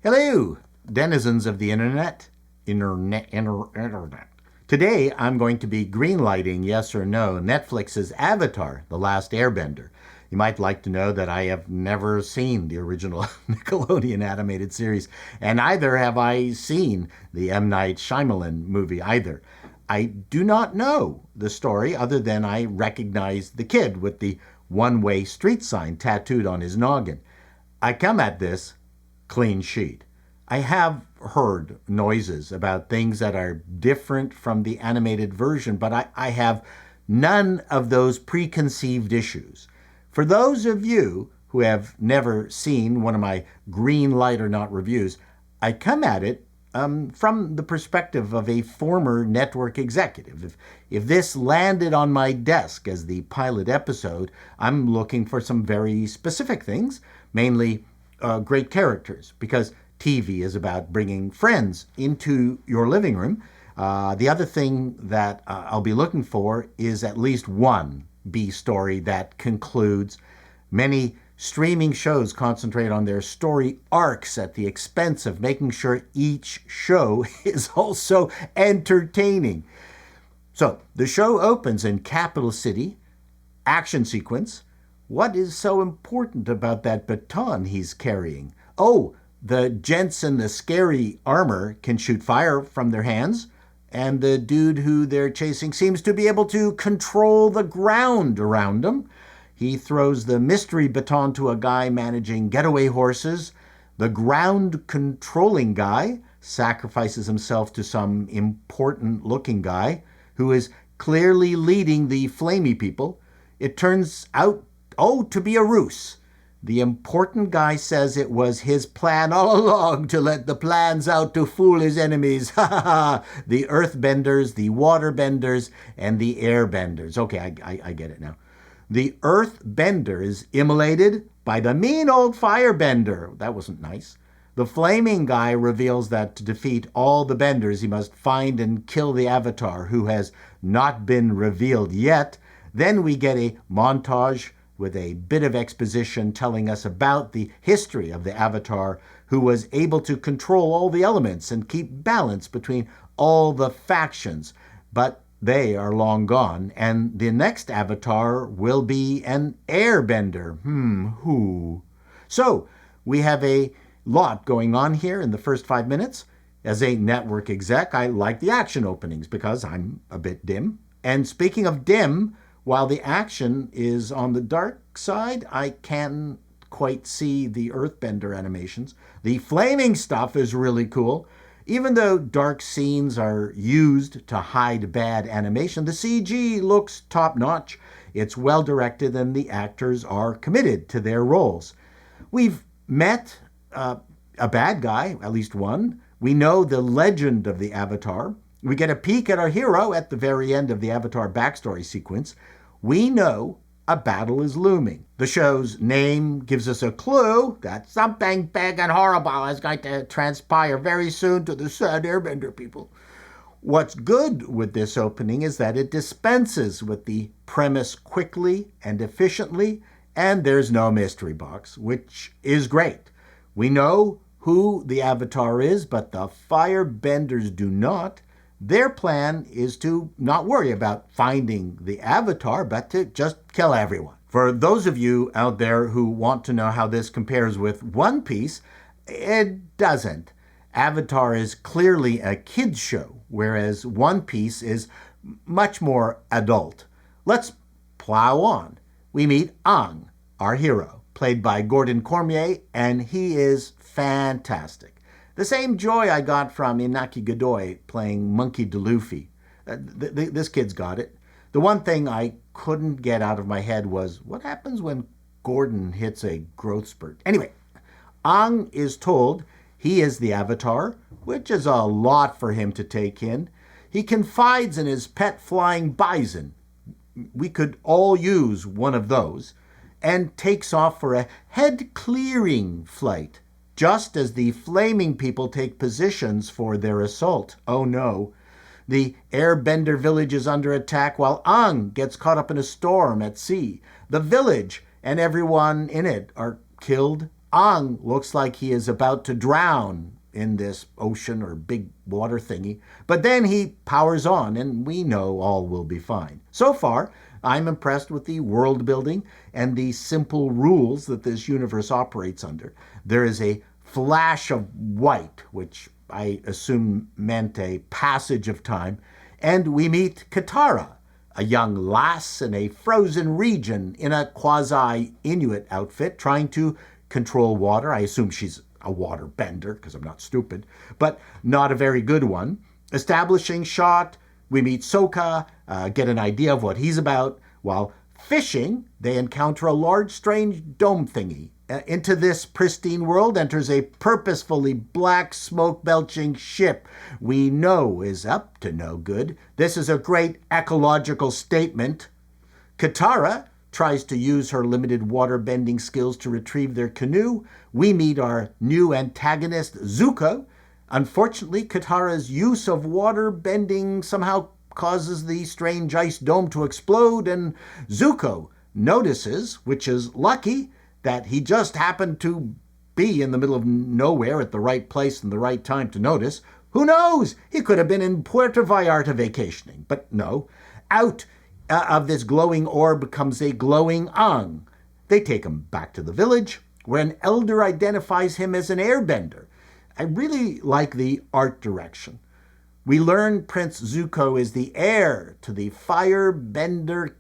Hello, denizens of the internet. Today, I'm going to be greenlighting, yes or no, Netflix's Avatar, The Last Airbender. You might like to know that I have never seen the original Nickelodeon animated series, and neither have I seen the M. Night Shyamalan movie either. I do not know the story other than I recognize the kid with the one-way street sign tattooed on his noggin. I come at this clean sheet. I have heard noises about things that are different from the animated version, but I have none of those preconceived issues. For those of you who have never seen one of my green light or not reviews, I come at it from the perspective of a former network executive. If this landed on my desk as the pilot episode, I'm looking for some very specific things, mainly great characters, because TV is about bringing friends into your living room. The other thing that I'll be looking for is at least one B story that concludes. Many streaming shows concentrate on their story arcs at the expense of making sure each show is also entertaining. So the show opens in Capital City, action sequence. What is so important about that baton he's carrying? Oh, the gents in the scary armor can shoot fire from their hands, and the dude who they're chasing seems to be able to control the ground around them. He throws the mystery baton to a guy managing getaway horses. The ground controlling guy sacrifices himself to some important looking guy who is clearly leading the flamey people. It turns out, to be a ruse. The important guy says it was his plan all along to let the plans out to fool his enemies. Ha ha ha! The earthbenders, the waterbenders, and the airbenders. Okay, I get it now. The earthbender is immolated by the mean old firebender. That wasn't nice. The flaming guy reveals that to defeat all the benders, he must find and kill the avatar, who has not been revealed yet. Then we get a montage with a bit of exposition telling us about the history of the Avatar, who was able to control all the elements and keep balance between all the factions. But they are long gone, and the next Avatar will be an Airbender. Who? So, we have a lot going on here in the first 5 minutes. As a network exec, I like the action openings because I'm a bit dim. And speaking of dim, while the action is on the dark side, I can't quite see the earthbender animations. The flaming stuff is really cool. Even though dark scenes are used to hide bad animation, the CG looks top-notch. It's well-directed and the actors are committed to their roles. We've met a bad guy, at least one. We know the legend of the Avatar. We get a peek at our hero at the very end of the Avatar backstory sequence. We know a battle is looming. The show's name gives us a clue that something big and horrible is going to transpire very soon to the sad Airbender people. What's good with this opening is that it dispenses with the premise quickly and efficiently, and there's no mystery box, which is great. We know who the Avatar is, but the Firebenders do not. Their plan is to not worry about finding the Avatar, but to just kill everyone. For those of you out there who want to know how this compares with One Piece, it doesn't. Avatar is clearly a kid's show, whereas One Piece is much more adult. Let's plow on. We meet Aang, our hero, played by Gordon Cormier, and he is fantastic. The same joy I got from Inaki Godoy playing Monkey D. Luffy. This kid's got it. The one thing I couldn't get out of my head was, what happens when Gordon hits a growth spurt? Anyway, Aang is told he is the Avatar, which is a lot for him to take in. He confides in his pet flying bison. We could all use one of those. And takes off for a head-clearing flight, just as the flaming people take positions for their assault. Oh no. The Airbender village is under attack while Aang gets caught up in a storm at sea. The village and everyone in it are killed Ang looks like he is about to drown in this ocean or big water thingy, but then he powers on and we know all will be fine. So far, I'm impressed with the world building and the simple rules that this universe operates under. There is a flash of white, which I assume meant a passage of time, and we meet Katara, a young lass in a frozen region in a quasi-Inuit outfit trying to control water. I assume she's a water bender, because I'm not stupid, but not a very good one. Establishing shot, we meet Sokka, get an idea of what he's about. While fishing, they encounter a large, strange dome thingy. Into this pristine world enters a purposefully black, smoke-belching ship we know is up to no good. This is a great ecological statement. Katara tries to use her limited water-bending skills to retrieve their canoe. We meet our new antagonist, Zuko. Unfortunately, Katara's use of water-bending somehow causes the strange ice dome to explode, and Zuko notices, which is lucky, that he just happened to be in the middle of nowhere at the right place and the right time to notice. Who knows? He could have been in Puerto Vallarta vacationing, but no. Out of this glowing orb comes a glowing Ang. They take him back to the village, where an elder identifies him as an airbender. I really like the art direction. We learn Prince Zuko is the heir to the Firebender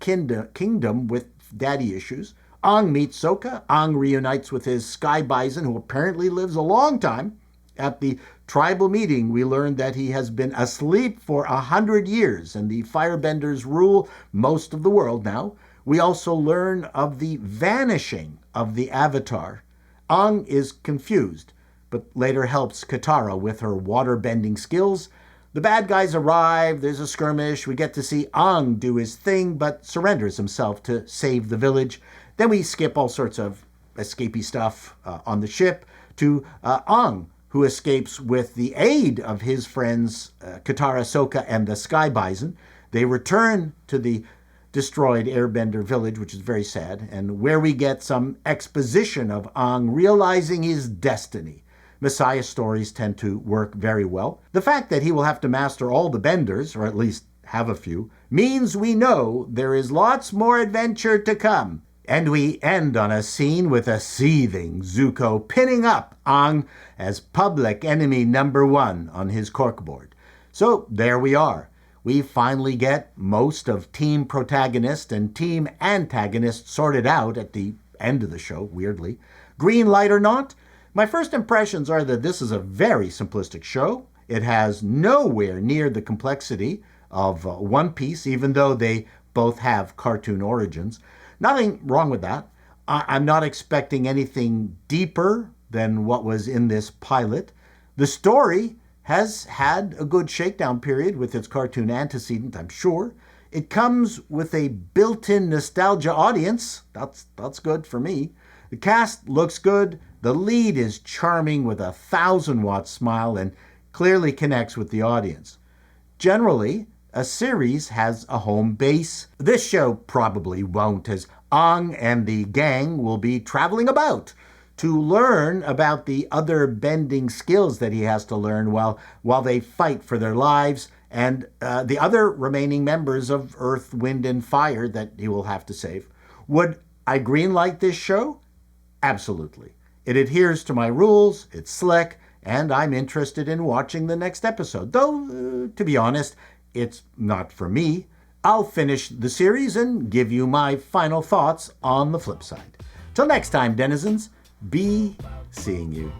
kingdom with daddy issues. Ang meets Sokka. Ang reunites with his sky bison, who apparently lives a long time. At the tribal meeting, we learn that he has been asleep for 100 years, and the firebenders rule most of the world now. We also learn of the vanishing of the Avatar. Ang is confused, but later helps Katara with her water-bending skills. The bad guys arrive, there's a skirmish, we get to see Ang do his thing, but surrenders himself to save the village. Then we skip all sorts of escapey stuff on the ship to Ang, who escapes with the aid of his friends Katara, Sokka, and the Sky Bison. They return to the destroyed Airbender village, which is very sad, and where we get some exposition of Ang realizing his destiny. Messiah stories tend to work very well. The fact that he will have to master all the benders, or at least have a few, means we know there is lots more adventure to come. And we end on a scene with a seething Zuko pinning up Ang as public enemy number 1 on his corkboard. So there we are. We finally get most of team protagonist and team antagonist sorted out at the end of the show, weirdly. Green light or not, my first impressions are that this is a very simplistic show. It has nowhere near the complexity of One Piece, even though they both have cartoon origins. Nothing wrong with that. I'm not expecting anything deeper than what was in this pilot. The story has had a good shakedown period with its cartoon antecedent, I'm sure. It comes with a built-in nostalgia audience. That's good for me. The cast looks good. The lead is charming with a 1,000-watt smile and clearly connects with the audience. Generally, a series has a home base. This show probably won't, as Ang and the gang will be traveling about to learn about the other bending skills that he has to learn while they fight for their lives, and the other remaining members of Earth, Wind, and Fire that he will have to save. Would I greenlight this show? Absolutely. It adheres to my rules, it's slick, and I'm interested in watching the next episode. Though, to be honest, it's not for me. I'll finish the series and give you my final thoughts on the flip side. Till next time, denizens, be seeing you.